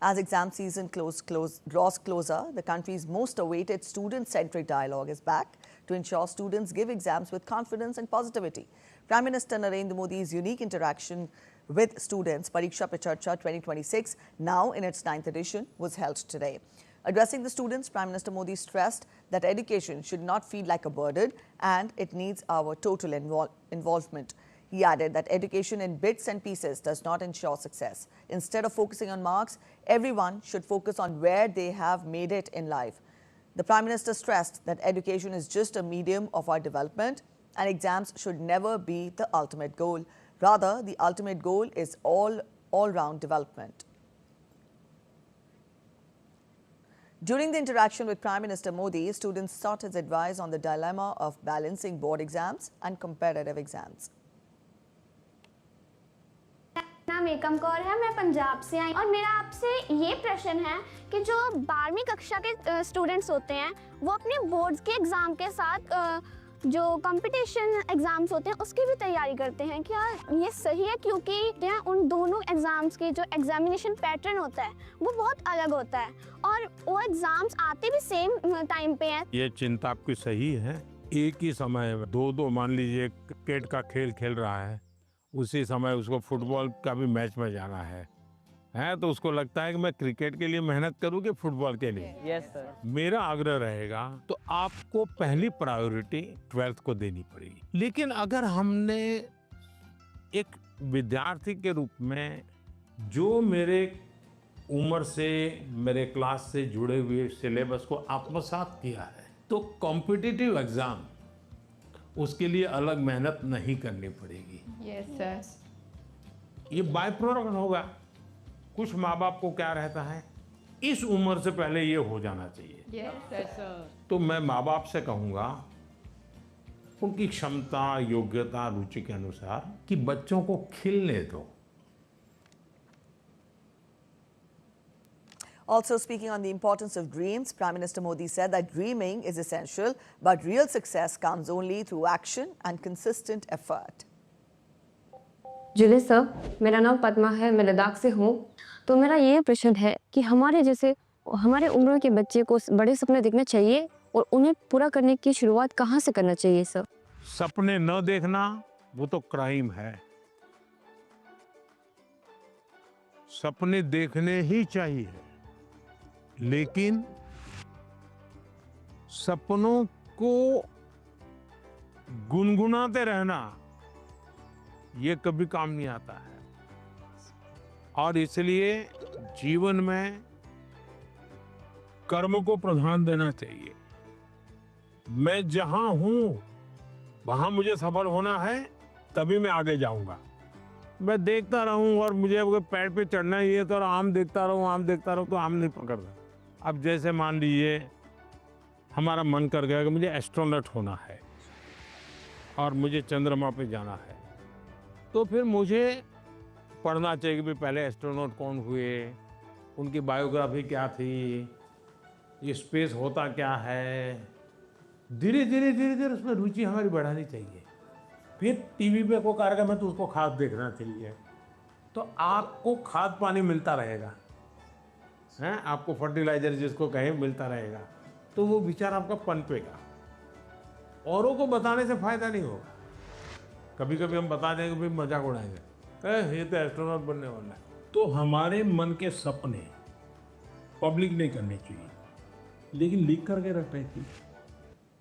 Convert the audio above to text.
As exam season draws closer, the country's most awaited student-centric dialogue is back to ensure students give exams with confidence and positivity. Prime Minister Narendra Modi's unique interaction with students, Pariksha Pe Charcha 2026, now in its 9th edition, was held today. Addressing the students, Prime Minister Modi stressed that education should not feel like a burden and it needs our total involvement. He added that education in bits and pieces does not ensure success. Instead of focusing on marks, everyone should focus on where they have made it in life. The Prime Minister stressed that education is just a medium of our development and exams should never be the ultimate goal. Rather, the ultimate goal is all-round development. During the interaction with Prime Minister Modi, students sought his advice on the dilemma of balancing board exams and competitive exams. नाम एकम कौर है, मैं पंजाब से आई और मेरा आपसे ये प्रश्न है कि जो 12वीं कक्षा के स्टूडेंट्स होते हैं वो अपने बोर्ड्स के एग्ज़ाम के साथ जो कंपटीशन एग्ज़ाम्स होते हैं उसकी भी तैयारी करते हैं। क्या ये सही है? क्योंकि उन दोनों एग्ज़ाम्स के जो एग्जामिनेशन पैटर्न होता है वो बहुत अलग होता है और वो एग्ज़ाम्स आते भी सेम टाइम पे हैं। ये चिंता आपकी सही है। एक ही समय में दो मान लीजिए क्रिकेट का खेल खेल रहा है, उसी समय उसको फुटबॉल का भी मैच में जाना है तो उसको लगता है कि मैं क्रिकेट के लिए मेहनत करूं कि फुटबॉल के लिए। Yes sir. मेरा आग्रह रहेगा तो आपको पहली प्रायोरिटी 12th को देनी पड़ेगी। लेकिन अगर हमने एक विद्यार्थी के रूप में जो मेरे उम्र से मेरे क्लास से जुड़े हुए सिलेबस को आत्मसात किया है तो कॉम्पिटिटिव एग्जाम उसके लिए अलग मेहनत नहीं करनी पड़ेगी। Yes sir. ये बाय प्रोडक्ट होगा। कुछ माँ बाप को क्या रहता है, इस उम्र से पहले ये हो जाना चाहिए। Yes sir. तो मैं माँ बाप से कहूँगा उनकी क्षमता, योग्यता, रुचि के अनुसार कि बच्चों को खिलने दो। Also speaking on the importance of dreams, Prime Minister Modi said that dreaming is essential, but real success comes only through action and consistent effort. जुले सर, मेरा नाम पद्मा है, मैं लद्दाख से हूँ। तो मेरा ये प्रश्न है कि हमारे उम्र के बच्चे को बड़े सपने देखने चाहिए और उन्हें पूरा करने की शुरुआत कहाँ से करना चाहिए सर? सपने न देखना वो तो क्राइम है। सपने देखने ही चाहिए, लेकिन सपनों को गुनगुनाते रहना ये कभी काम नहीं आता है। और इसलिए जीवन में कर्म को प्रधान देना चाहिए। मैं जहां हूं वहां मुझे सफल होना है, तभी मैं आगे जाऊंगा। मैं देखता रहूं और मुझे अगर पैर पे चढ़ना ही है तो आम देखता रहूं तो आम नहीं पकड़ता। अब जैसे मान लीजिए हमारा मन कर गया कि मुझे एस्ट्रोनॉट होना है और मुझे चंद्रमा पे जाना है, तो फिर मुझे पढ़ना चाहिए कि पहले एस्ट्रोनॉट कौन हुए, उनकी बायोग्राफी क्या थी, ये स्पेस होता क्या है। धीरे धीरे उसमें रुचि हमारी बढ़ानी चाहिए। फिर टीवी पे कोई कार्यक्रम है तो उसको खाद देखना चाहिए, तो आपको खाद पानी मिलता रहेगा, आपको फर्टिलाइजर जिसको कहें मिलता रहेगा, तो वो विचार आपका पनपेगा। औरों को बताने से फायदा नहीं होगा। कभी कभी हम बता देंगे भाई मजाक उड़ाएंगे, ये तो एस्ट्रोनॉट बनने वाला है। तो हमारे मन के सपने पब्लिक नहीं करने चाहिए, लेकिन लीक करके रखने चाहिए।